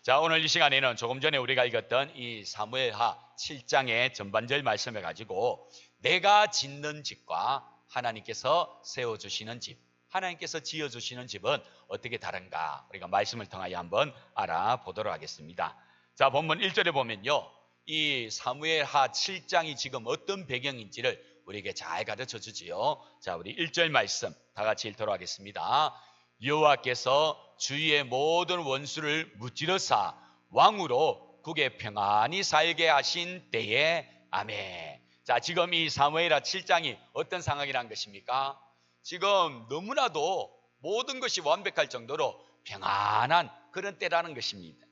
자, 오늘 이 시간에는 조금 전에 우리가 읽었던 이 사무엘하 7장의 전반절 말씀을 가지고 내가 짓는 집과 하나님께서 세워주시는 집, 하나님께서 지어주시는 집은 어떻게 다른가 우리가 말씀을 통하여 한번 알아보도록 하겠습니다. 자, 본문 1절에 보면요, 이 사무엘하 7장이 지금 어떤 배경인지를 우리에게 잘 가르쳐 주지요. 자, 우리 1절 말씀 다 같이 읽도록 하겠습니다. 여호와께서 주위의 모든 원수를 무찌르사 왕으로 국에 평안히 살게 하신 때에 아멘. 자, 지금 이 사무엘하 7장이 어떤 상황이란 것입니까? 지금 너무나도 모든 것이 완벽할 정도로 평안한 그런 때라는 것입니다.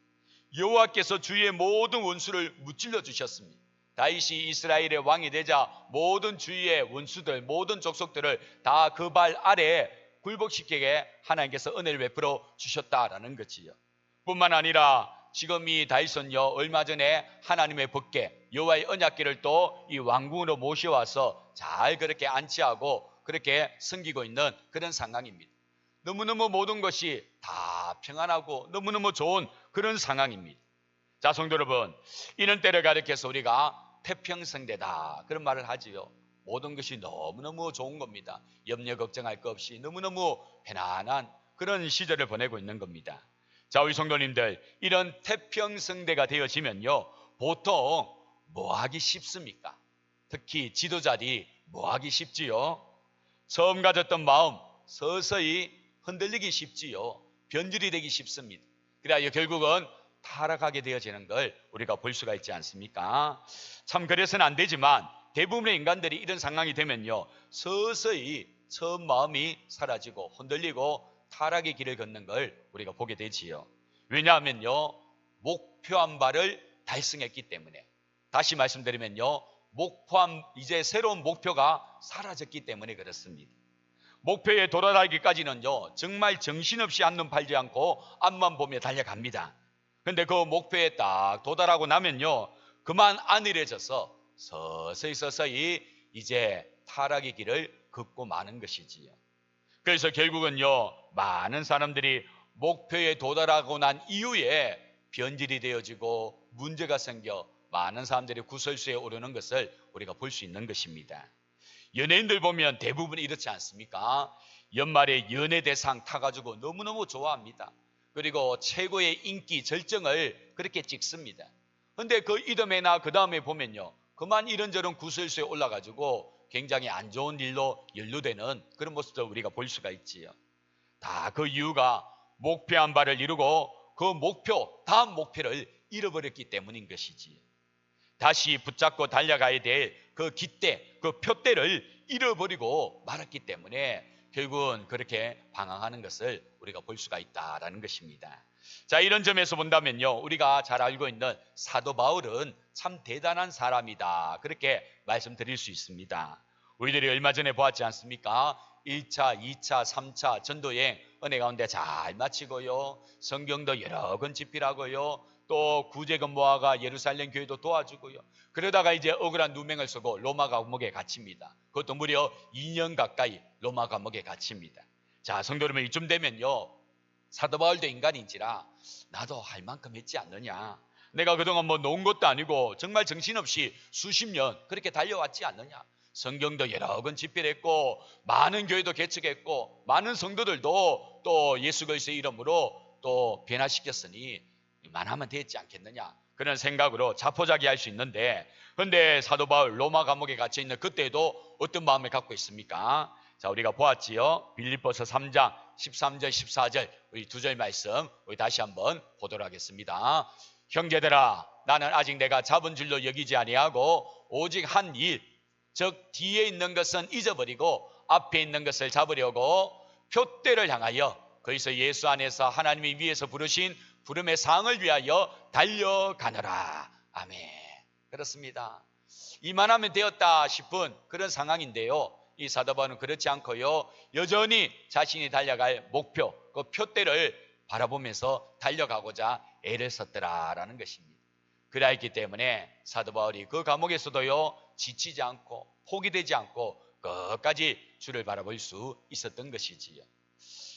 여호와께서 주위의 모든 원수를 무찔러 주셨습니다. 다윗이 이스라엘의 왕이 되자 모든 주위의 원수들, 모든 족속들을 다 그 발 아래에 굴복시키게 하나님께서 은혜를 베풀어 주셨다라는 것이요. 뿐만 아니라 지금 이 다윗은요, 얼마 전에 하나님의 법궤, 여호와의 언약궤를 또 이 왕궁으로 모셔와서 잘 그렇게 안치하고 그렇게 섬기고 있는 그런 상황입니다. 너무너무 모든 것이 다 평안하고 너무너무 좋은 그런 상황입니다. 자, 성도 여러분, 이런 때를 가리켜서 우리가 태평성대다 그런 말을 하지요. 모든 것이 너무너무 좋은 겁니다. 염려 걱정할 것 없이 너무너무 편안한 그런 시절을 보내고 있는 겁니다. 자, 우리 성도님들, 이런 태평성대가 되어지면요, 보통 뭐 하기 쉽습니까? 특히 지도자들이 뭐 하기 쉽지요? 처음 가졌던 마음 서서히 흔들리기 쉽지요. 변질이 되기 쉽습니다. 그래야 결국은 타락하게 되어지는 걸 우리가 볼 수가 있지 않습니까? 참 그래서는 안 되지만 대부분의 인간들이 이런 상황이 되면요, 서서히 처음 마음이 사라지고 흔들리고 타락의 길을 걷는 걸 우리가 보게 되지요. 왜냐하면요, 목표한 바를 달성했기 때문에. 다시 말씀드리면요, 목표한 이제 새로운 목표가 사라졌기 때문에 그렇습니다. 목표에 도달하기까지는요, 정말 정신없이 앞눈 팔지 않고 앞만 보며 달려갑니다. 근데 그 목표에 딱 도달하고 나면요, 그만 안일해져서 서서히 이제 타락의 길을 걷고 마는 것이지요. 그래서 결국은요, 많은 사람들이 목표에 도달하고 난 이후에 변질이 되어지고 문제가 생겨 많은 사람들이 구설수에 오르는 것을 우리가 볼 수 있는 것입니다. 연예인들 보면 대부분 이렇지 않습니까? 연말에 연예대상 타가지고 너무너무 좋아합니다. 그리고 최고의 인기 절정을 그렇게 찍습니다. 근데 그 이듬해나 그 다음에 보면요, 그만 이런저런 구설수에 올라가지고 굉장히 안 좋은 일로 연루되는 그런 모습을 우리가 볼 수가 있지요. 다 그 이유가 목표한 바를 이루고 그 다음 목표를 잃어버렸기 때문인 것이지요. 다시 붙잡고 달려가야 될 그 깃대, 그 표대를 잃어버리고 말았기 때문에 결국은 그렇게 방황하는 것을 우리가 볼 수가 있다라는 것입니다. 자, 이런 점에서 본다면요, 우리가 잘 알고 있는 사도 바울은 참 대단한 사람이다, 그렇게 말씀드릴 수 있습니다. 우리들이 얼마 전에 보았지 않습니까? 1차, 2차, 3차 전도여행 은혜 가운데 잘 마치고요, 성경도 여러 권 집필하고요, 또 구제금 모아가 예루살렘 교회도 도와주고요. 그러다가 이제 억울한 누명을 쓰고 로마 감옥에 갇힙니다. 그것도 무려 2년 가까이 로마 감옥에 갇힙니다. 자, 성도 여러분, 이쯤 되면요, 사도 바울도 인간인지라 나도 할 만큼 했지 않느냐, 내가 그동안 뭐 놓은 것도 아니고 정말 정신없이 수십 년 그렇게 달려왔지 않느냐, 성경도 여러 권 집필했고 많은 교회도 개척했고 많은 성도들도 또 예수 그리스도의 이름으로 또 변화시켰으니 만하면 되지 않겠느냐, 그런 생각으로 자포자기할 수 있는데, 그런데 사도 바울 로마 감옥에 갇혀 있는 그때도 어떤 마음을 갖고 있습니까? 자, 우리가 보았지요. 빌립보서 3장 13절 14절 우리 두 절 말씀 우리 다시 한번 보도록 하겠습니다. 형제들아, 나는 아직 내가 잡은 줄로 여기지 아니하고 오직 한 일, 즉 뒤에 있는 것은 잊어버리고 앞에 있는 것을 잡으려고 표대를 향하여 그리스도 예수 안에서 하나님이 위에서 부르신 부름의 상을 위하여 달려가노라. 아멘. 그렇습니다. 이만하면 되었다 싶은 그런 상황인데요, 이 사도 바울은 그렇지 않고요, 여전히 자신이 달려갈 목표, 그 표대를 바라보면서 달려가고자 애를 썼더라라는 것입니다. 그러했기 때문에 사도 바울이 그 감옥에서도요, 지치지 않고 포기되지 않고 끝까지 주를 바라볼 수 있었던 것이지요.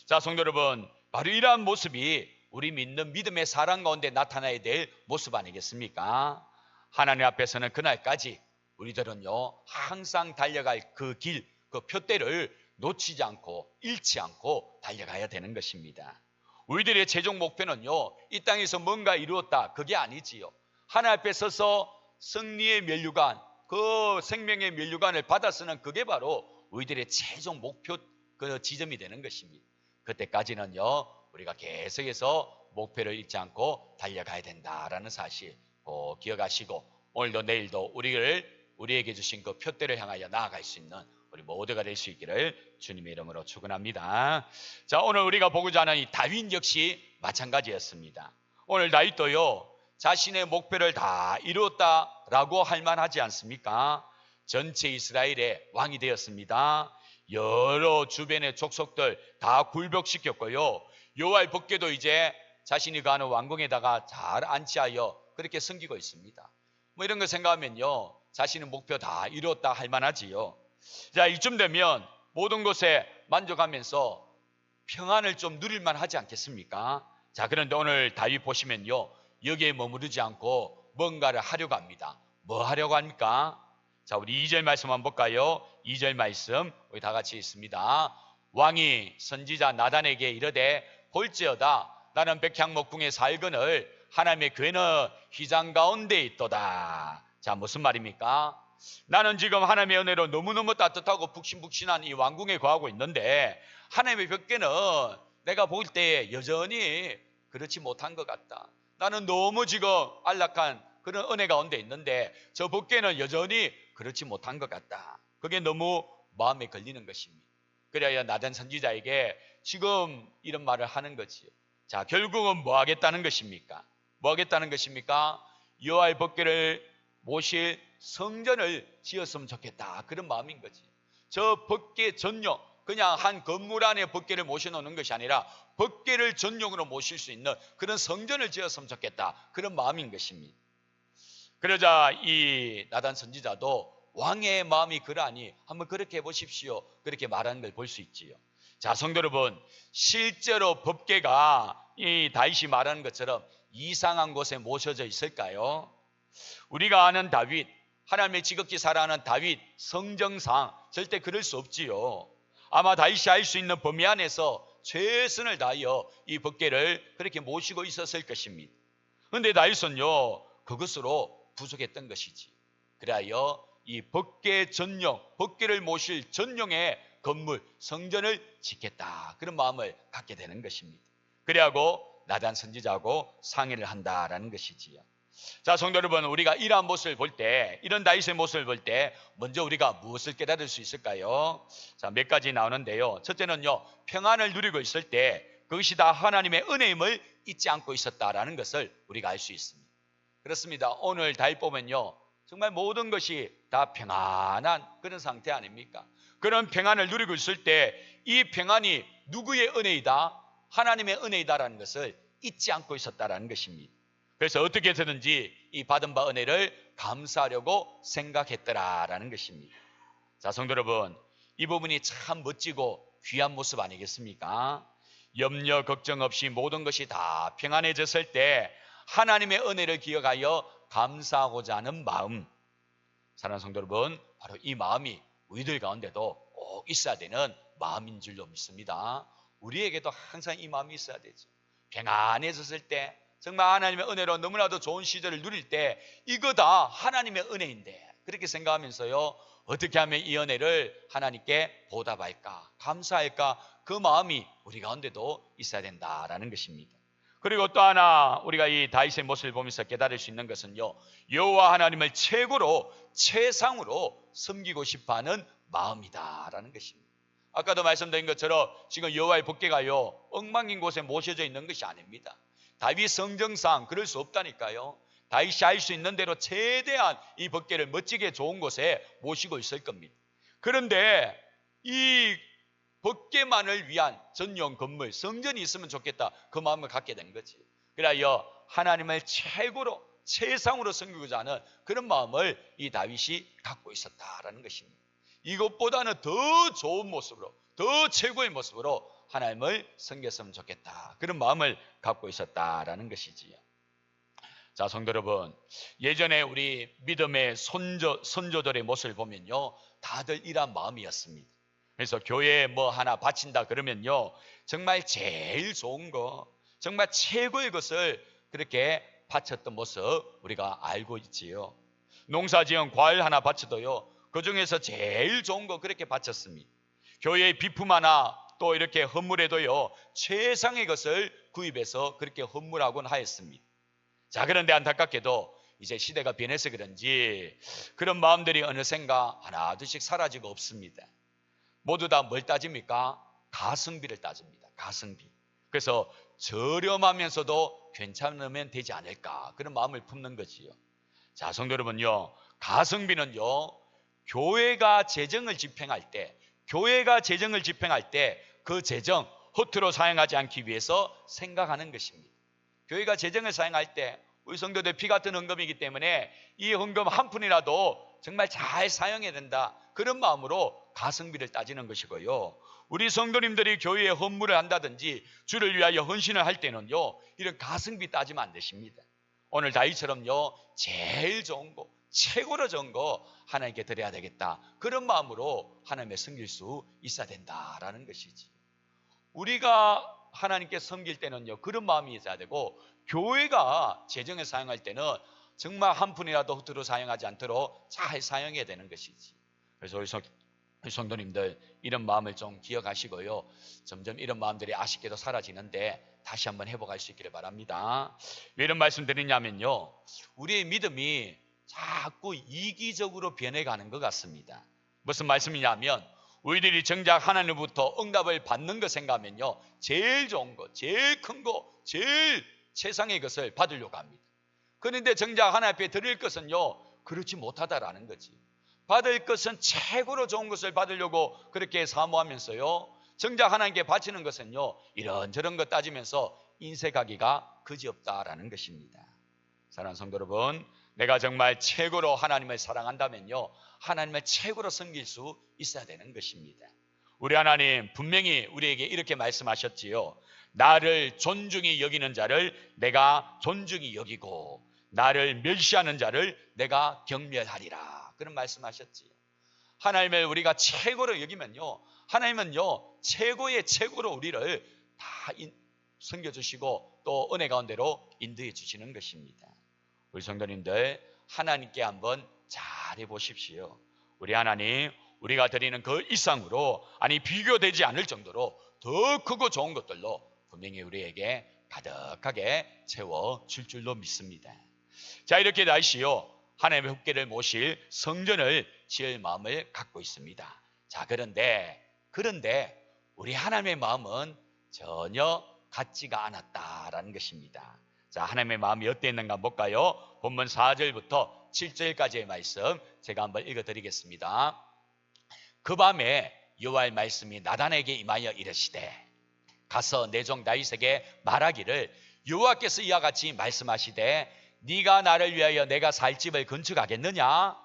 자, 성도 여러분, 바로 이러한 모습이 우리 믿는 믿음의 사랑 가운데 나타나야 될 모습 아니겠습니까? 하나님 앞에서는 그날까지 우리들은요 항상 달려갈 그 길, 그 표대를 놓치지 않고 잃지 않고 달려가야 되는 것입니다. 우리들의 최종 목표는요 이 땅에서 뭔가 이루었다 그게 아니지요. 하나님 앞에 서서 승리의 면류관, 그 생명의 면류관을 받아 쓰는 그게 바로 우리들의 최종 목표 그 지점이 되는 것입니다. 그때까지는요 우리가 계속해서 목표를 잊지 않고 달려가야 된다라는 사실 꼭 기억하시고 오늘도 내일도 우리에게 주신 그 표대를 향하여 나아갈 수 있는 우리 모두가 될 수 있기를 주님의 이름으로 축원합니다. 자, 오늘 우리가 보고자 하는 이 다윗 역시 마찬가지였습니다. 오늘 다윗도요 자신의 목표를 다 이루었다라고 할 만하지 않습니까? 전체 이스라엘의 왕이 되었습니다. 여러 주변의 족속들 다 굴복시켰고요. 여호와의 법궤도 이제 자신이 가는 왕궁에다가 잘 안치하여 그렇게 섬기고 있습니다. 뭐 이런 거 생각하면요 자신의 목표 다 이루었다 할 만하지요. 자, 이쯤 되면 모든 것에 만족하면서 평안을 좀 누릴만 하지 않겠습니까? 자, 그런데 오늘 다윗 보시면요 여기에 머무르지 않고 뭔가를 하려고 합니다. 뭐 하려고 합니까? 자, 우리 2절 말씀 한번 볼까요? 2절 말씀 우리 다 같이 있습니다. 왕이 선지자 나단에게 이르되 볼지어다 나는 백향목궁에 살거늘 하나님의 궤는 휘장 가운데 있도다. 자, 무슨 말입니까? 나는 지금 하나님의 은혜로 너무너무 따뜻하고 푹신푹신한 이 왕궁에 거하고 있는데 하나님의 벽궤는 내가 볼 때 여전히 그렇지 못한 것 같다. 나는 너무 지금 안락한 그런 은혜 가운데 있는데 저 벽궤는 여전히 그렇지 못한 것 같다. 그게 너무 마음에 걸리는 것입니다. 그래야 나단 선지자에게 지금 이런 말을 하는 거지요. 자, 결국은 뭐 하겠다는 것입니까? 뭐 하겠다는 것입니까? 여호와의 법궤를 모실 성전을 지었으면 좋겠다. 그런 마음인 거지. 저 법궤 전용, 그냥 한 건물 안에 법궤를 모셔놓는 것이 아니라 법궤를 전용으로 모실 수 있는 그런 성전을 지었으면 좋겠다. 그런 마음인 것입니다. 그러자 이 나단 선지자도 왕의 마음이 그러하니 한번 그렇게 해보십시오. 그렇게 말하는 걸 볼 수 있지요. 자, 성도 여러분, 실제로 법궤가 이 다윗이 말하는 것처럼 이상한 곳에 모셔져 있을까요? 우리가 아는 다윗, 하나님의 지극히 사랑하는 다윗 성정상 절대 그럴 수 없지요. 아마 다윗이 할 수 있는 범위 안에서 최선을 다하여 이 법궤를 그렇게 모시고 있었을 것입니다. 그런데 다윗은요 그것으로 부족했던 것이지. 그래야 이 법궤 전용, 법궤를 모실 전용의 건물, 성전을 짓겠다. 그런 마음을 갖게 되는 것입니다. 그래야고 나단 선지자하고 상의를 한다라는 것이지요. 자, 성도 여러분, 우리가 이러한 모습을 볼 때, 이런 다윗의 모습을 볼 때 먼저 우리가 무엇을 깨달을 수 있을까요? 자, 몇 가지 나오는데요. 첫째는요, 평안을 누리고 있을 때 그것이 다 하나님의 은혜임을 잊지 않고 있었다라는 것을 우리가 알 수 있습니다. 그렇습니다. 오늘 다윗 보면요, 정말 모든 것이 다 평안한 그런 상태 아닙니까? 그런 평안을 누리고 있을 때 이 평안이 누구의 은혜이다? 하나님의 은혜이다라는 것을 잊지 않고 있었다라는 것입니다. 그래서 어떻게 해서든지 이 받은 바 은혜를 감사하려고 생각했더라라는 것입니다. 자, 성도 여러분, 이 부분이 참 멋지고 귀한 모습 아니겠습니까? 염려 걱정 없이 모든 것이 다 평안해졌을 때 하나님의 은혜를 기억하여 감사하고자 하는 마음, 사랑하는 성도 여러분, 바로 이 마음이 우리들 가운데도 꼭 있어야 되는 마음인 줄로 믿습니다. 우리에게도 항상 이 마음이 있어야 되죠. 평안해졌을 때, 정말 하나님의 은혜로 너무나도 좋은 시절을 누릴 때 이거 다 하나님의 은혜인데 그렇게 생각하면서요, 어떻게 하면 이 은혜를 하나님께 보답할까, 감사할까, 그 마음이 우리 가운데도 있어야 된다라는 것입니다. 그리고 또 하나 우리가 이 다윗의 모습을 보면서 깨달을 수 있는 것은요, 여호와 하나님을 최고로 최상으로 섬기고 싶어하는 마음이다라는 것입니다. 아까도 말씀드린 것처럼 지금 여호와의 법궤가요 엉망인 곳에 모셔져 있는 것이 아닙니다. 다윗 성정상 그럴 수 없다니까요. 다윗이 할 수 있는 대로 최대한 이 법궤를 멋지게 좋은 곳에 모시고 있을 겁니다. 그런데 이 법궤만을 위한 전용 건물, 성전이 있으면 좋겠다, 그 마음을 갖게 된 거지. 그래야 하나님을 최고로 최상으로 섬기고자 하는 그런 마음을 이 다윗이 갖고 있었다라는 것입니다. 이것보다는 더 좋은 모습으로, 더 최고의 모습으로 하나님을 섬겼으면 좋겠다. 그런 마음을 갖고 있었다라는 것이지요. 자, 성도 여러분, 예전에 우리 믿음의 선조들의 모습을 보면요, 다들 이런 마음이었습니다. 그래서 교회에 뭐 하나 바친다 그러면요, 정말 제일 좋은 거, 정말 최고의 것을 그렇게 바쳤던 모습 우리가 알고 있지요. 농사지은 과일 하나 바쳐도요, 그 중에서 제일 좋은 거 그렇게 바쳤습니다. 교회의 비품 하나 또 이렇게 헌물에도요, 최상의 것을 구입해서 그렇게 헌물하곤 하였습니다. 자, 그런데 안타깝게도 이제 시대가 변해서 그런지 그런 마음들이 어느샌가 하나둘씩 사라지고 없습니다. 모두 다 뭘 따집니까? 가성비를 따집니다. 가성비. 그래서 저렴하면서도 괜찮으면 되지 않을까, 그런 마음을 품는 거지요. 자, 성도 여러분요, 가성비는요, 교회가 재정을 집행할 때 그 재정 허투루 사용하지 않기 위해서 생각하는 것입니다. 교회가 재정을 사용할 때 우리 성도들 피 같은 헌금이기 때문에 이 헌금 한 푼이라도 정말 잘 사용해야 된다, 그런 마음으로 가성비를 따지는 것이고요. 우리 성도님들이 교회에 헌물을 한다든지 주를 위하여 헌신을 할 때는요, 이런 가성비 따지면 안 되십니다. 오늘 다윗처럼요, 제일 좋은 거, 최고로 좋은 거 하나님께 드려야 되겠다, 그런 마음으로 하나님을 섬길 수 있어야 된다라는 것이지. 우리가 하나님께 섬길 때는요, 그런 마음이 있어야 되고, 교회가 재정을 사용할 때는 정말 한 푼이라도 허투루 사용하지 않도록 잘 사용해야 되는 것이지. 그래서 우리 성도님들, 이런 마음을 좀 기억하시고요, 점점 이런 마음들이 아쉽게도 사라지는데 다시 한번 회복할 수 있기를 바랍니다. 왜 이런 말씀 드리냐면요, 우리의 믿음이 자꾸 이기적으로 변해가는 것 같습니다. 무슨 말씀이냐면, 우리들이 정작 하나님부터 응답을 받는 거 생각하면요, 제일 좋은 거, 제일 큰 거, 제일 최상의 것을 받으려고 합니다. 그런데 정작 하나님 앞에 드릴 것은요, 그렇지 못하다라는 거지. 받을 것은 최고로 좋은 것을 받으려고 그렇게 사모하면서요, 정작 하나님께 바치는 것은요, 이런저런 것 따지면서 인색하기가 그지없다라는 것입니다. 사랑하는 성도 여러분, 내가 정말 최고로 하나님을 사랑한다면요, 하나님을 최고로 섬길 수 있어야 되는 것입니다. 우리 하나님 분명히 우리에게 이렇게 말씀하셨지요. 나를 존중히 여기는 자를 내가 존중히 여기고 나를 멸시하는 자를 내가 경멸하리라, 그런 말씀하셨지요. 하나님을 우리가 최고로 여기면요, 하나님은요, 최고의 최고로 우리를 다 섬겨주시고 또 은혜 가운데로 인도해 주시는 것입니다. 우리 성도님들, 하나님께 한번 잘해 보십시오. 우리 하나님, 우리가 드리는 그 이상으로, 아니 비교되지 않을 정도로 더 크고 좋은 것들로 분명히 우리에게 가득하게 채워줄 줄로 믿습니다. 자, 이렇게 다시요, 하나님의 훅계를 모실 성전을 지을 마음을 갖고 있습니다. 자, 그런데 우리 하나님의 마음은 전혀 같지가 않았다라는 것입니다. 자, 하나님의 마음이 어땠는가 볼까요? 본문 4절부터 7절까지의 말씀 제가 한번 읽어드리겠습니다. 그 밤에 여호와의 말씀이 나단에게 임하여 이르시되, 가서 내 종 다윗에게 말하기를, 여호와께서 이와 같이 말씀하시되, 네가 나를 위하여 내가 살 집을 건축하겠느냐?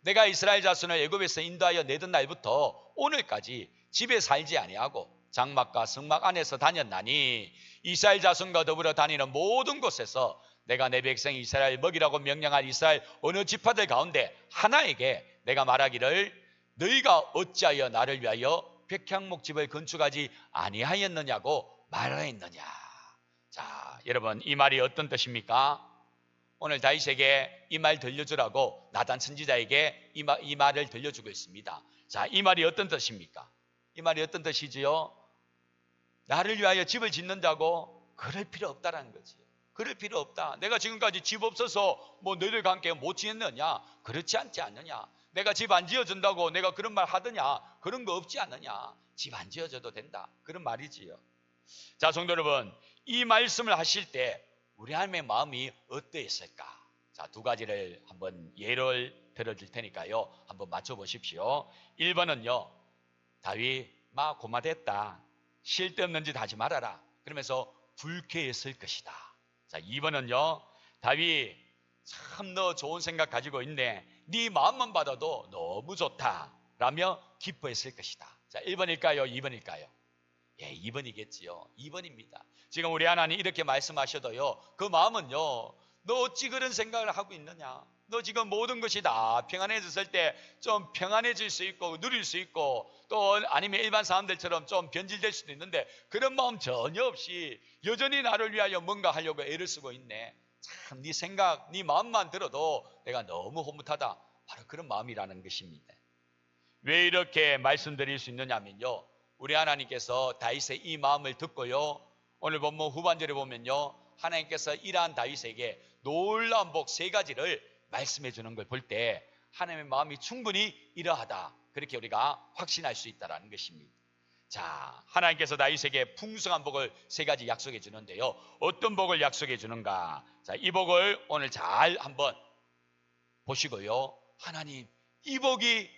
내가 이스라엘 자손을 애굽에서 인도하여 내던 날부터 오늘까지 집에 살지 아니하고 장막과 성막 안에서 다녔나니, 이스라엘 자손과 더불어 다니는 모든 곳에서 내가 내 백성 이스라엘 먹이라고 명령한 이스라엘 어느 지파들 가운데 하나에게 내가 말하기를, 너희가 어찌하여 나를 위하여 백향목집을 건축하지 아니하였느냐고 말하였느냐. 자, 여러분, 이 말이 어떤 뜻입니까? 오늘 다윗에게 이 말 들려주라고 나단 선지자에게 이 말을 들려주고 있습니다. 자, 이 말이 어떤 뜻입니까? 이 말이 어떤 뜻이지요? 나를 위하여 집을 짓는다고? 그럴 필요 없다라는 거지. 그럴 필요 없다. 내가 지금까지 집 없어서 뭐 너희들과 함께 못 지냈느냐? 그렇지 않지 않느냐? 내가 집 안 지어준다고 내가 그런 말 하더냐? 그런 거 없지 않느냐? 집 안 지어줘도 된다, 그런 말이지요. 자, 성도 여러분, 이 말씀을 하실 때 우리 하나님의 마음이 어떠했을까? 자, 두 가지를 한번 예를 들어줄 테니까요, 한번 맞춰보십시오. 1번은요, 다윗 막 고마됐다, 쓸데없는 짓 하지 말아라, 그러면서 불쾌했을 것이다. 자, 2번은요, 다윗 참 너 좋은 생각 가지고 있네, 네 마음만 받아도 너무 좋다 라며 기뻐했을 것이다. 자, 1번일까요? 2번일까요? 예, 2번이겠지요. 2번입니다. 지금 우리 하나님 이렇게 말씀하셔도요, 그 마음은요, 너 어찌 그런 생각을 하고 있느냐? 너 지금 모든 것이 다 평안해졌을 때 좀 평안해질 수 있고 누릴 수 있고, 또 아니면 일반 사람들처럼 좀 변질될 수도 있는데 그런 마음 전혀 없이 여전히 나를 위하여 뭔가 하려고 애를 쓰고 있네. 참 네 생각, 네 마음만 들어도 내가 너무 허무하다. 바로 그런 마음이라는 것입니다. 왜 이렇게 말씀드릴 수 있느냐면요, 우리 하나님께서 다윗의 이 마음을 듣고요, 오늘 본문 후반절에 보면요, 하나님께서 이러한 다윗에게 놀라운 복 3가지를 말씀해 주는 걸 볼 때 하나님의 마음이 충분히 이러하다, 그렇게 우리가 확신할 수 있다는 것입니다. 자, 하나님께서 다윗에게 풍성한 복을 3가지 약속해 주는데요, 어떤 복을 약속해 주는가? 자, 이 복을 오늘 잘 한번 보시고요, 하나님, 이 복이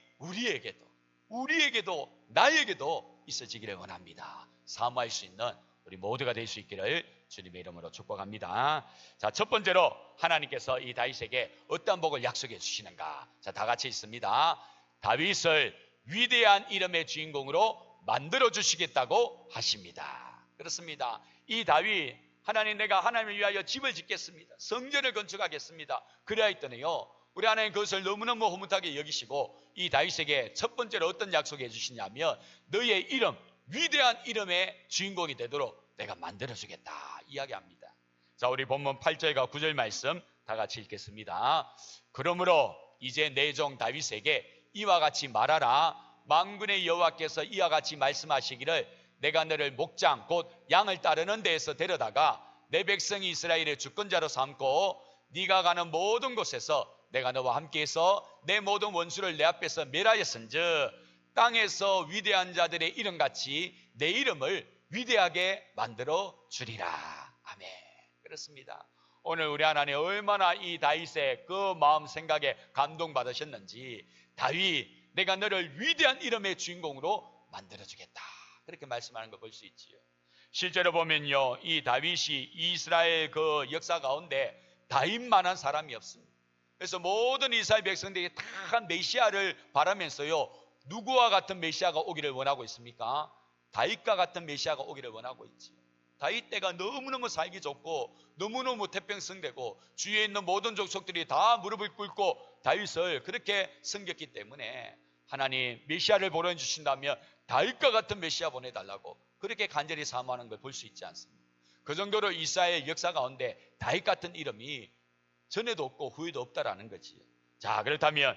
우리에게도 나에게도 있어지기를 원합니다. 사모할 수 있는 우리 모두가 될 수 있기를 주님의 이름으로 축복합니다. 자, 첫 번째로 하나님께서 이 다윗에게 어떤 복을 약속해 주시는가? 자, 다 같이 있습니다. 다윗을 위대한 이름의 주인공으로 만들어 주시겠다고 하십니다. 그렇습니다. 이 다윗, 하나님, 내가 하나님을 위하여 집을 짓겠습니다. 성전을 건축하겠습니다. 그래야 했더니요, 우리 하나님 그것을 너무너무 허무하게 여기시고 이 다윗에게 첫 번째로 어떤 약속을 해주시냐면, 너의 이름, 위대한 이름의 주인공이 되도록 내가 만들어주겠다 이야기합니다. 자, 우리 본문 8절과 9절 말씀 다 같이 읽겠습니다. 그러므로 이제 내 종 다윗에게 이와 같이 말하라. 만군의 여호와께서 이와 같이 말씀하시기를, 내가 너를 목장 곧 양을 따르는 데에서 데려다가 내 백성이 이스라엘의 주권자로 삼고 네가 가는 모든 곳에서 내가 너와 함께해서 내 모든 원수를 내 앞에서 멸하였은즉 땅에서 위대한 자들의 이름같이 내 이름을 위대하게 만들어 주리라. 아멘. 그렇습니다. 오늘 우리 하나님 얼마나 이 다윗의 그 마음 생각에 감동받으셨는지, 다윗, 내가 너를 위대한 이름의 주인공으로 만들어 주겠다, 그렇게 말씀하는 걸 볼 수 있지요. 실제로 보면요, 이 다윗이 이스라엘 그 역사 가운데 다윗만한 사람이 없습니다. 그래서 모든 이스라엘 백성들이 다 메시아를 바라면서요, 누구와 같은 메시아가 오기를 원하고 있습니까? 다윗과 같은 메시아가 오기를 원하고 있지요. 다윗 때가 너무너무 살기 좋고 너무너무 태평성되고 주위에 있는 모든 족속들이 다 무릎을 꿇고 다윗을 그렇게 섬겼기 때문에 하나님, 메시아를 보내주신다면 다윗과 같은 메시아 보내달라고 그렇게 간절히 사모하는 걸 볼 수 있지 않습니까? 그 정도로 이스라엘 역사 가운데 다윗 같은 이름이 전에도 없고 후에도 없다라는 거지요. 자, 그렇다면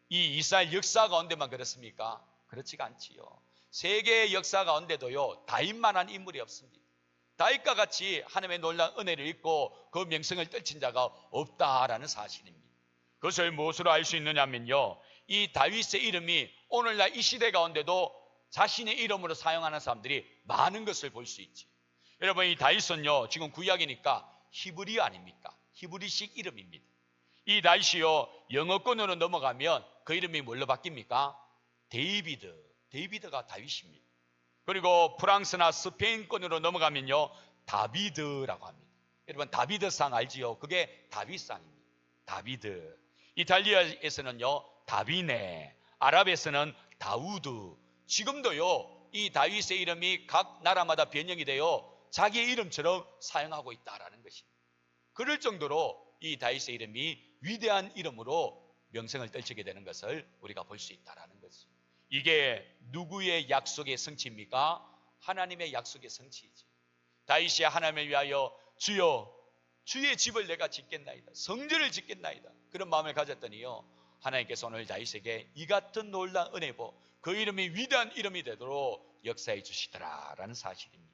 이 이스라엘 역사 가운데만 그렇습니까? 그렇지가 않지요. 세계의 역사 가운데도요, 다윗만한 인물이 없습니다. 다윗과 같이 하나님의 놀라운 은혜를 입고 그 명성을 떨친 자가 없다라는 사실입니다. 그것을 무엇으로 알 수 있느냐면요, 이 다윗의 이름이 오늘날 이 시대 가운데도 자신의 이름으로 사용하는 사람들이 많은 것을 볼 수 있지. 여러분, 이 다윗은요, 지금 구약이니까 히브리 아닙니까? 히브리식 이름입니다. 이 다윗이요, 영어권으로 넘어가면 그 이름이 뭘로 바뀝니까? 데이비드가 다윗입니다. 그리고 프랑스나 스페인권으로 넘어가면요, 다비드라고 합니다. 여러분, 다비드상 알지요? 그게 다윗상입니다. 다비드. 이탈리아에서는요, 다비네, 아랍에서는 다우드. 지금도요, 이 다윗의 이름이 각 나라마다 변형이 되어 자기의 이름처럼 사용하고 있다라는 것입니다. 그럴 정도로 이 다윗의 이름이 위대한 이름으로 명성을 떨치게 되는 것을 우리가 볼 수 있다라는 것이죠. 이게 누구의 약속의 성취입니까? 하나님의 약속의 성취이지. 다윗이 하나님을 위하여 주여, 주의 집을 내가 짓겠나이다, 성전을 짓겠나이다, 그런 마음을 가졌더니요, 하나님께서 오늘 다윗에게 이 같은 놀라운 은혜보, 그 이름이 위대한 이름이 되도록 역사해 주시더라라는 사실입니다.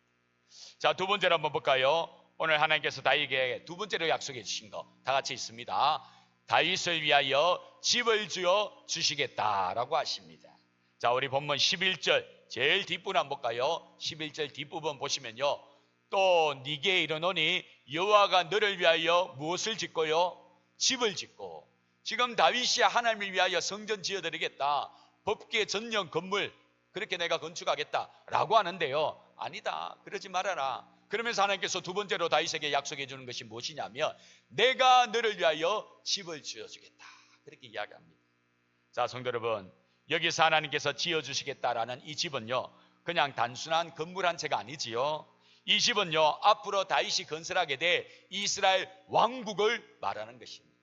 자, 두 번째로 한번 볼까요? 오늘 하나님께서 다윗에게 두 번째로 약속해 주신 거 다 같이 있습니다. 다윗을 위하여 집을 지어 주시겠다라고 하십니다. 자, 우리 본문 11절 제일 뒷부분 한번 볼까요? 11절 뒷부분 보시면요, 또 네게 이르노니 여호와가 너를 위하여 무엇을 짓고요? 집을 짓고. 지금 다윗이 하나님을 위하여 성전 지어드리겠다, 법계 전용 건물 그렇게 내가 건축하겠다라고 하는데요, 아니다, 그러지 말아라. 그러면서 하나님께서 두 번째로 다윗에게 약속해 주는 것이 무엇이냐면, 내가 너를 위하여 집을 지어주겠다, 그렇게 이야기합니다. 자, 성도 여러분, 여기서 하나님께서 지어주시겠다라는 이 집은요, 그냥 단순한 건물 한 채가 아니지요. 이 집은요, 앞으로 다윗이 건설하게 될 이스라엘 왕국을 말하는 것입니다.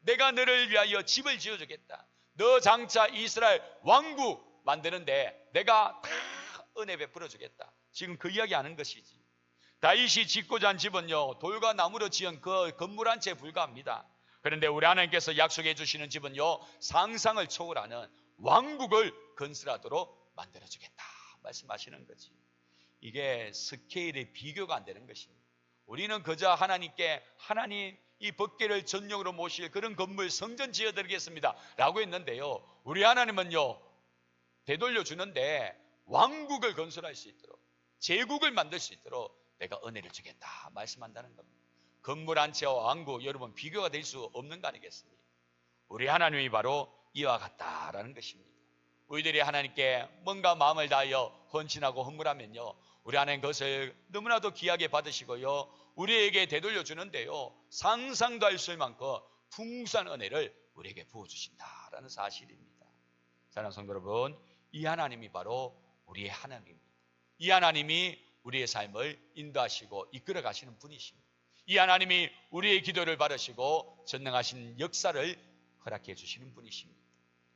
내가 너를 위하여 집을 지어주겠다. 너 장차 이스라엘 왕국 만드는데 내가 다 은혜 베풀어 주겠다. 지금 그 이야기 하는 것이지. 다윗이 짓고자 한 집은요, 돌과 나무로 지은 그 건물 한 채에 불과합니다. 그런데 우리 하나님께서 약속해 주시는 집은요, 상상을 초월하는 왕국을 건설하도록 만들어 주겠다 말씀하시는 거지. 이게 스케일의 비교가 안 되는 것입니다. 우리는 그저 하나님께 하나님 이 법궤를 전용으로 모실 그런 건물 성전 지어드리겠습니다 라고 했는데요, 우리 하나님은요 되돌려 주는데 왕국을 건설할 수 있도록, 제국을 만들 수 있도록 내가 은혜를 주겠다 말씀한다는 겁니다. 건물 한 채와 왕국, 여러분 비교가 될 수 없는 거 아니겠습니까? 우리 하나님이 바로 이와 같다라는 것입니다. 우리들이 하나님께 뭔가 마음을 다하여 헌신하고 헌물하면요, 우리 하나님 그것을 너무나도 귀하게 받으시고요, 우리에게 되돌려 주는데요, 상상도 할 수 없을 만큼 풍성한 은혜를 우리에게 부어주신다라는 사실입니다. 사랑하는 성도 여러분, 이 하나님이 바로 우리의 하나님입니다. 이 하나님이 우리의 삶을 인도하시고 이끌어 가시는 분이십니다. 이 하나님이 우리의 기도를 받으시고 전능하신 역사를 허락해 주시는 분이십니다.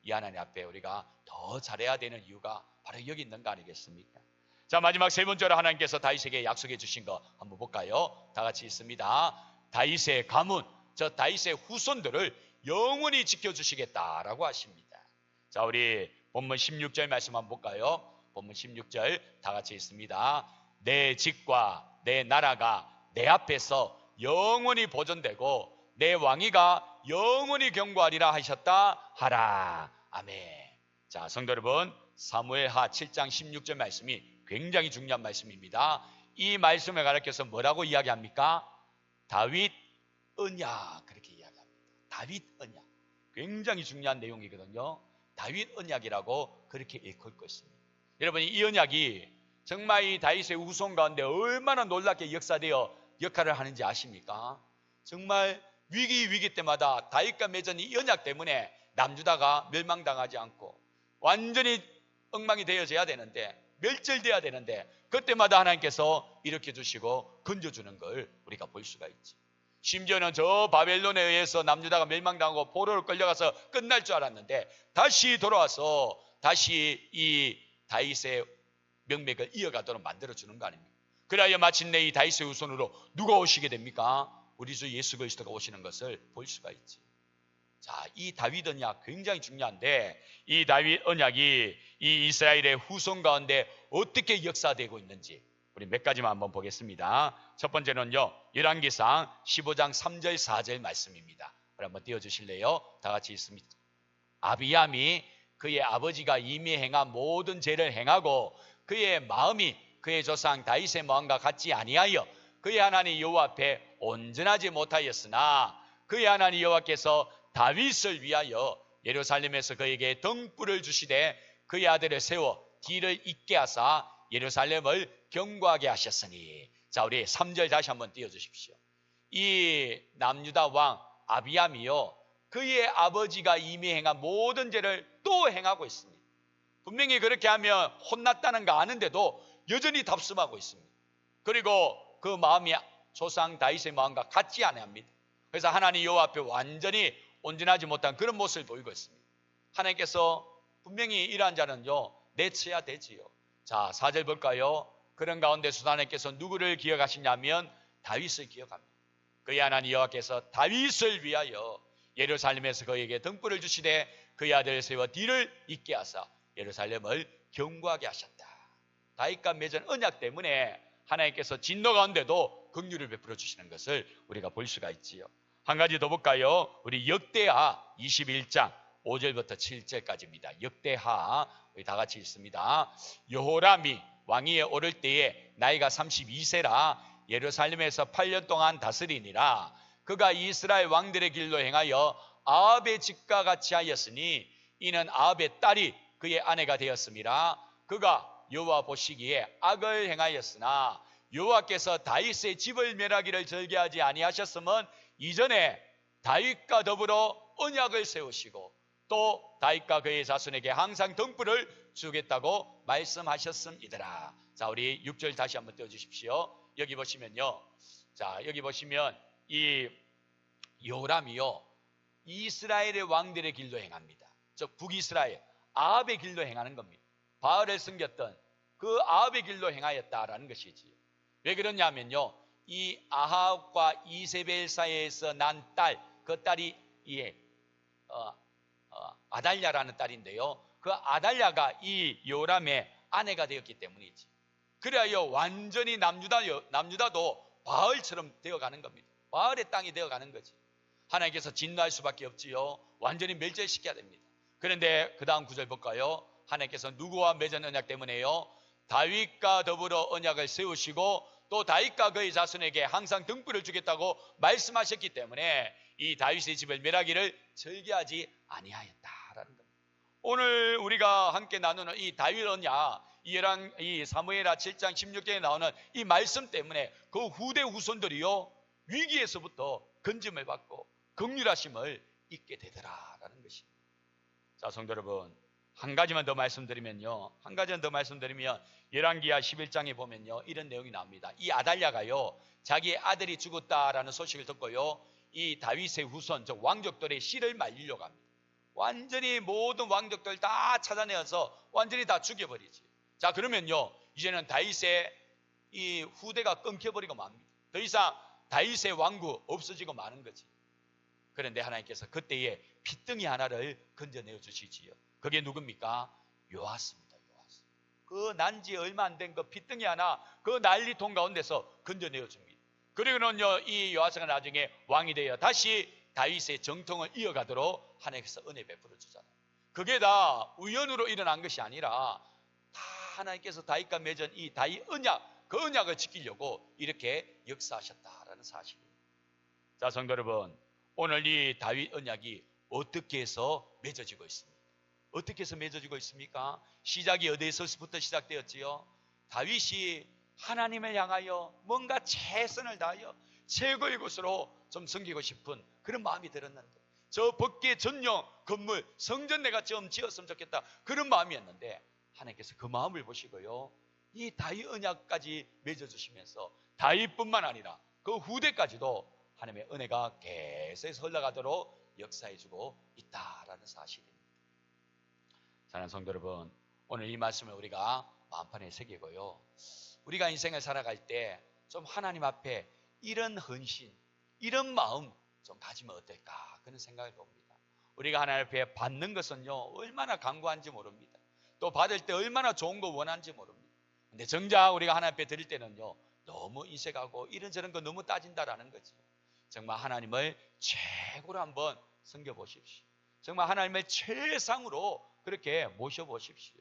이 하나님 앞에 우리가 더 잘해야 되는 이유가 바로 여기 있는 거 아니겠습니까? 자, 마지막 세 번째로 하나님께서 다윗에게 약속해 주신 거 한번 볼까요? 다 같이 있습니다. 다윗의 가문, 저 다윗의 후손들을 영원히 지켜주시겠다라고 하십니다. 자, 우리 본문 16절 말씀 한번 볼까요? 본문 16절 다 같이 있습니다. 내 집과 내 나라가 내 앞에서 영원히 보존되고 내 왕위가 영원히 경고하리라 하셨다 하라. 아멘. 자, 성도 여러분, 사무엘하 7장 16절 말씀이 굉장히 중요한 말씀입니다. 이 말씀을 가르쳐서 뭐라고 이야기합니까? 다윗 언약, 그렇게 이야기합니다. 다윗 언약, 굉장히 중요한 내용이거든요. 다윗 언약이라고 그렇게 일컬고 있습니다. 여러분, 이 언약이 정말 이 다윗의 후손 가운데 얼마나 놀랍게 역사되어 역할을 하는지 아십니까? 정말 위기 때마다 다윗과 맺은 이 언약 때문에 남유다가 멸망당하지 않고 완전히 엉망이 되어져야 되는데, 멸절돼야 되는데, 그때마다 하나님께서 일으켜 주시고 건져주는 걸 우리가 볼 수가 있지. 심지어는 저 바벨론에 의해서 남유다가 멸망당하고 포로로 끌려가서 끝날 줄 알았는데 다시 돌아와서 다시 이 다윗의 명맥을 이어가도록 만들어주는 거 아닙니까? 그래야 마침내 이 다윗의 후손으로 누가 오시게 됩니까? 우리 주 예수 그리스도가 오시는 것을 볼 수가 있지. 자, 이 다윗 언약 굉장히 중요한데, 이 다윗 언약이 이 이스라엘의 후손 가운데 어떻게 역사되고 있는지 우리 몇 가지만 한번 보겠습니다. 첫 번째는요, 열왕기상 15장 3절 4절 말씀입니다. 우리 한번 띄워주실래요? 다 같이 있습니다. 아비암이 그의 아버지가 이미 행한 모든 죄를 행하고 그의 마음이 그의 조상 다윗의 마음과 같지 아니하여 그의 하나님 여호와 앞에 온전하지 못하였으나 그의 하나님 여호와께서 다윗을 위하여 예루살렘에서 그에게 등불을 주시되 그의 아들을 세워 뒤를 잇게 하사 예루살렘을 경고하게 하셨으니. 자, 우리 3절 다시 한번 띄워주십시오. 이 남유다 왕 아비암이요, 그의 아버지가 이미 행한 모든 죄를 또 행하고 있습니다. 분명히 그렇게 하면 혼났다는 거 아는데도 여전히 답습하고 있습니다. 그리고 그 마음이 조상 다윗의 마음과 같지 않습니다. 그래서 하나님 여호와 앞에 완전히 온전하지 못한 그런 모습을 보이고 있습니다. 하나님께서 분명히 이러한 자는요 내쳐야 되지요. 자, 4절 볼까요? 그런 가운데서 하나님께서 누구를 기억하시냐면 다윗을 기억합니다. 그의 하나님 여호와께서 다윗을 위하여 예루살렘에서 그에게 등불을 주시되 그의 아들을 세워 뒤를 잇게 하사 예루살렘을 경고하게 하셨다. 다윗과 맺은 언약 때문에 하나님께서 진노 가운데도 긍휼을 베풀어 주시는 것을 우리가 볼 수가 있지요. 한 가지 더 볼까요? 우리 역대하 21장 5절부터 7절까지입니다. 역대하 우리 다 같이 읽습니다. 여호람이 왕위에 오를 때에 나이가 32세라 예루살렘에서 8년 동안 다스리니라. 그가 이스라엘 왕들의 길로 행하여 아합의 집과 같이 하였으니 이는 아합의 딸이 그의 아내가 되었음이라. 그가 여호와 보시기에 악을 행하였으나 여호와께서 다윗의 집을 멸하기를 절개하지 아니하셨음은 이전에 다윗과 더불어 언약을 세우시고 또 다윗과 그의 자손에게 항상 등불을 주겠다고 말씀하셨음이더라. 자, 우리 6절 다시 한번 띄워주십시오. 여기 보시면요. 자, 여기 보시면 이 요람이요, 이스라엘의 왕들의 길로 행합니다. 즉 북이스라엘 아합의 길로 행하는 겁니다. 바알을 섬겼던 그 아합의 길로 행하였다라는 것이지요. 왜 그러냐면요, 이 아합과 이세벨 사이에서 난 딸, 그 딸이 아달랴라는 딸인데요, 그 아달랴가 이 요람의 아내가 되었기 때문이지. 그래야 완전히 남유다도 바알처럼 되어가는 겁니다. 바알의 땅이 되어가는 거지. 하나님께서 진노할 수밖에 없지요. 완전히 멸절시켜야 됩니다. 그런데 그 다음 구절 볼까요? 하나님께서 누구와 맺은 언약 때문에요? 다윗과 더불어 언약을 세우시고 또 다윗과 그의 자손에게 항상 등불을 주겠다고 말씀하셨기 때문에 이 다윗의 집을 멸하기를 절개하지 아니하였다라는 겁니다. 오늘 우리가 함께 나누는 이 다윗 언약, 이 사무엘하 7장 16절에 나오는 이 말씀 때문에 그 후대 후손들이요, 위기에서부터 건짐을 받고 긍휼하심을 잊게 되더라라는 것입니다. 자, 성도 여러분, 한 가지만 더 말씀드리면 열왕기하 11장에 보면요, 이런 내용이 나옵니다. 이 아달랴가요, 자기 아들이 죽었다라는 소식을 듣고요, 이 다윗의 후손, 즉 왕족들의 씨를 말리려고 합니다. 완전히 모든 왕족들 다 찾아내어서 완전히 다 죽여버리지. 자, 그러면요, 이제는 다윗의 이 후대가 끊겨버리고 맙니다. 더 이상 다윗의 왕국 없어지고 마는 거지. 그런데 하나님께서 그때에 핏덩이 하나를 건져내어 주시지요. 그게 누굽니까? 요아스입니다. 요아스. 그 난지 얼마 안 된 그 핏덩이 하나, 그 난리통 가운데서 건져내어 줍니다. 그리고는요, 이 요아스가 나중에 왕이 되어 다시 다윗의 정통을 이어가도록 하나님께서 은혜 베풀어 주잖아요. 그게 다 우연으로 일어난 것이 아니라 다 하나님께서 다윗과 맺은 이 다윗 언약, 그 언약을 지키려고 이렇게 역사하셨다라는 사실입니다. 자, 성도 여러분, 오늘 이 다윗 언약이 어떻게 해서 맺어지고 있습니까? 어떻게 해서 맺어지고 있습니까? 시작이 어디에서부터 시작되었지요? 다윗이 하나님을 향하여 뭔가 최선을 다하여 최고의 것으로 좀 섬기고 싶은 그런 마음이 들었는데, 저 법계 전용 건물 성전 내가 좀 지었으면 좋겠다, 그런 마음이었는데 하나님께서 그 마음을 보시고요, 이 다윗 언약까지 맺어주시면서 다윗뿐만 아니라 그 후대까지도 하나님의 은혜가 계속해서 흘러가도록 역사해주고 있다라는 사실입니다. 사랑하는 성도 여러분, 오늘 이 말씀을 우리가 마음판에 새기고요, 우리가 인생을 살아갈 때 좀 하나님 앞에 이런 헌신, 이런 마음 좀 가지면 어떨까, 그런 생각을 봅니다. 우리가 하나님 앞에 받는 것은요, 얼마나 간구한지 모릅니다. 또 받을 때 얼마나 좋은 거 원하는지 모릅니다. 근데 정작 우리가 하나님 앞에 드릴 때는요, 너무 인색하고 이런저런 거 너무 따진다라는 거지. 정말 하나님을 최고로 한번 섬겨보십시오. 정말 하나님을 최상으로 그렇게 모셔보십시오.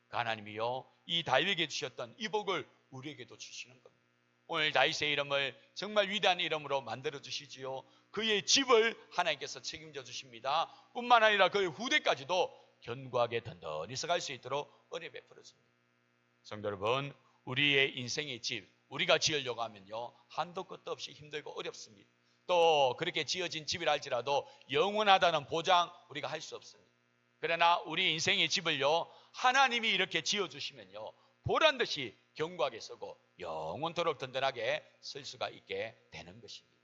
그 하나님이요, 이 다윗에게 주셨던 이 복을 우리에게도 주시는 겁니다. 오늘 다윗의 이름을 정말 위대한 이름으로 만들어 주시지요. 그의 집을 하나님께서 책임져 주십니다. 뿐만 아니라 그의 후대까지도 견고하게 든든히 서갈 수 있도록 은혜 베풀어 줍니다. 성도 여러분, 우리의 인생의 집, 우리가 지으려고 하면요, 한도 끝도 없이 힘들고 어렵습니다. 또 그렇게 지어진 집이라 할지라도 영원하다는 보장 우리가 할 수 없습니다. 그러나 우리 인생의 집을요, 하나님이 이렇게 지어주시면요, 보란듯이 견고하게 서고 영원토록 든든하게 설 수가 있게 되는 것입니다.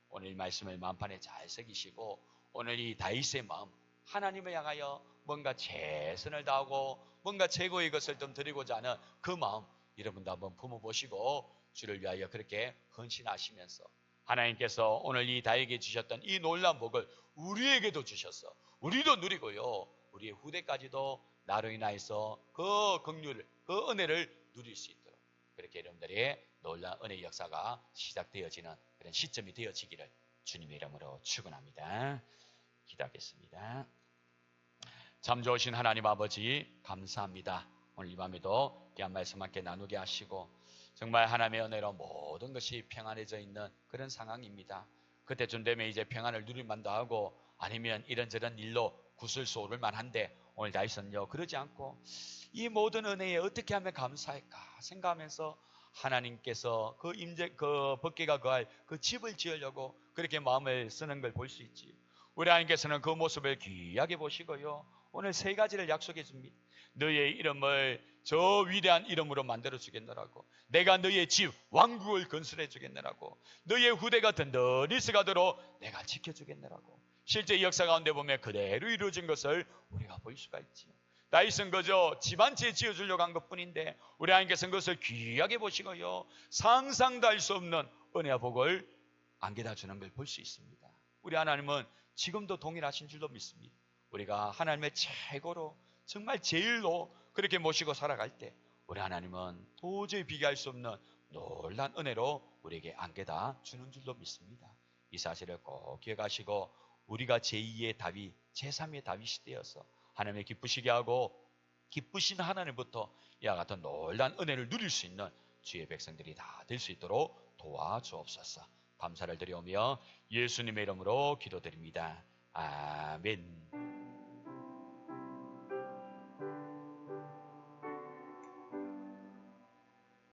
오늘 이 말씀을 마음판에 잘 새기시고, 오늘 이 다윗의 마음, 하나님을 향하여 뭔가 최선을 다하고 뭔가 최고의 것을 좀 드리고자 하는 그 마음, 여러분도 한번 품어보시고 주를 위하여 그렇게 헌신하시면서 하나님께서 오늘 이 다윗에게 주셨던 이 놀라운 복을 우리에게도 주셔서 우리도 누리고요, 우리의 후대까지도 나로 인하여서 그 긍휼을, 그 은혜를 누릴 수 있도록 그렇게 여러분들의 놀라운 은혜의 역사가 시작되어지는 그런 시점이 되어지기를 주님의 이름으로 축원합니다. 기도하겠습니다. 참 좋으신 하나님 아버지, 감사합니다. 오늘 이 밤에도 귀한 말씀 함께 나누게 하시고 정말 하나님의 은혜로 모든 것이 평안해져 있는 그런 상황입니다. 그때쯤 되면 이제 평안을 누릴 만도 하고 아니면 이런저런 일로 구슬수 오를 만한데, 오늘 다윗은요 그러지 않고 이 모든 은혜에 어떻게 하면 감사할까 생각하면서 하나님께서 그 법궤가 거할 그 집을 지으려고 그렇게 마음을 쓰는 걸 볼 수 있지. 우리 하나님께서는 그 모습을 귀하게 보시고요. 오늘 세 가지를 약속해 줍니다. 너의 이름을 저 위대한 이름으로 만들어 주겠노라고. 내가 너의 집 왕국을 건설해 주겠노라고. 너의 후대가 든든히 서가도록 내가 지켜주겠노라고. 실제 역사 가운데 보면 그대로 이루어진 것을 우리가 볼 수가 있지요. 다윗은 그저 집 한 채 지어주려고 한 것뿐인데 우리 하나님께서는 그것을 귀하게 보시고요. 상상도 할 수 없는 은혜와 복을 안겨다 주는 걸 볼 수 있습니다. 우리 하나님은 지금도 동일하신 줄로 믿습니다. 우리가 하나님의 최고로 정말 제일로 그렇게 모시고 살아갈 때 우리 하나님은 도저히 비교할 수 없는 놀란 은혜로 우리에게 안겨다 주는 줄로 믿습니다. 이 사실을 꼭 기억하시고 우리가 제2의 다윗, 제3의 다윗이 되어서 하나님의 기쁘시게 하고 기쁘신 하나님부터 이와 같은 놀란 은혜를 누릴 수 있는 주의 백성들이 다 될 수 있도록 도와주옵소서. 감사를 드리오며 예수님의 이름으로 기도드립니다. 아멘.